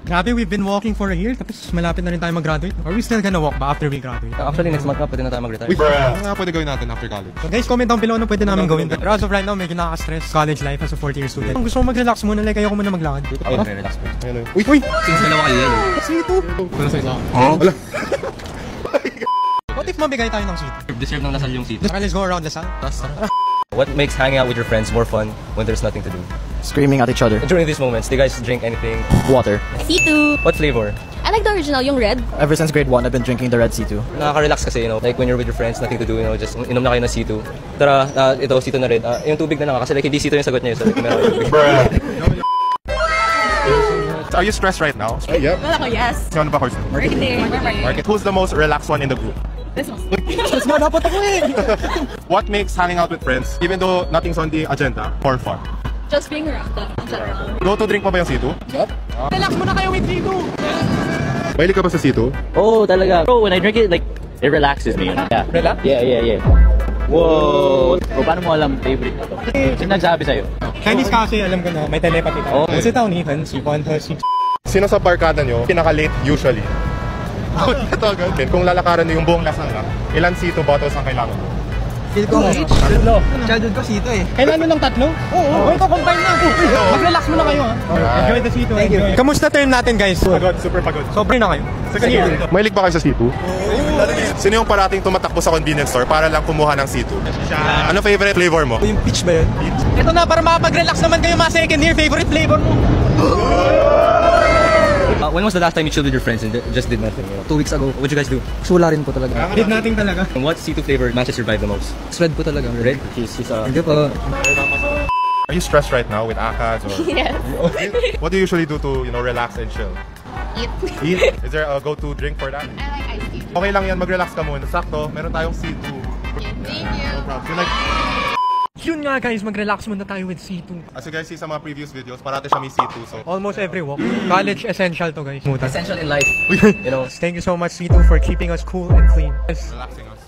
Grabe, we've been walking for a year, tapos malapit na rin tayo mag-graduate. Are we still gonna walk ba after we graduate? Actually, next month na pwede na tayo mag-retire. Ano nga pwede gawin natin after college? So guys, comment down below ano pwede namin gawin. Pero as of right now, medyo nakaka-stress college life as a 4th year student. Kung gusto mo mag-relax muna, like ayoko muna maglakad. Ako relax first. Ayun. Uy! Since dalawa kayo yan. Sito! Wala sa isa. Wala. What if mabigay tayo ng seat? Deserve ng Lasal yung seat. Let's go around Lasal. What makes hanging out with your friends more fun when there's nothing to do? Screaming at each other. During these moments, do you guys drink anything? Water. C2. What flavor? I like the original, yung red. Ever since grade 1, I've been drinking the Red C2. Nakaka-relax kasi, like when you're with your friends, nothing to do, just inom na kayo ng C2. Tara, ito, C2 na red. Yung tubig na lang, kasi like hindi C2 yung sagot niya, so like meron tubig. Are you stressed right now? Yep. Wala ko, yes. Sino ba course? Marketing. Market. Who's the most relaxed one in the group? This one. Let's go, dapat ako eh! What makes hanging out with friends, even though nothing's on the agenda, more fun? Just being around them in general. Go to drink pa ba yung C2? Relax muna kayo with Sito! Mahilig ka ba sa C2? Oh, talaga. Bro, when I drink it, like, it relaxes me. Yeah. Relax? Yeah. Whoa! Bro, paano mo alam favorite na to? Sino nagsabi sa'yo? Chinese kasi, alam ko na, may telepathy tayo. Oh. Kasi tao ni Han, si Juan, si... Sino sa barkada nyo, pinaka-late usually? Ito agad. Kung lalakaran nyo yung buong Lasal lang, ilan C2 bottles ang kailangan mo? Feel ko tatlo. Childhood ko sito eh. Kailan mo ng tatlo? Oo. Ito, combine na. Mag-relax muna kayo ha. Enjoy the Sito. Thank you. Kamusta term natin guys? Pagod, super pagod. Sobrang na kayo. Second year. Mahilig ba kayo sa C2? Sino yung parating tumatakbo sa convenience store para lang kumuha ng C2? Ano favorite flavor mo? Yung peach ba yun? Ito na, para makapag-relax naman kayo mga second year. Favorite flavor mo? When was the last time you chilled with your friends and just did nothing? 2 weeks ago. What'd you guys do? Wala rin po talaga. Did nothing talaga. And what C2 flavor matches your vibe the most? Red po talaga. Red? He's Hindi po. Are you stressed right now with ACADS or? Yes. What do you usually do to, relax and chill? Eat. Eat? Is there a go-to drink for that? I like ice tea. Okay lang yan, mag-relax ka muna. Sakto, meron tayong C2. Thank you. No problem. So, like, Yun nga guys, mag-relax muna tayo with C2. as you guys see sa mga previous videos, parati siya may C2. So, Almost every walk. College essential to guys. Essential in life. Thank you so much, Thank you so much C2 for keeping us cool and clean. relaxing us.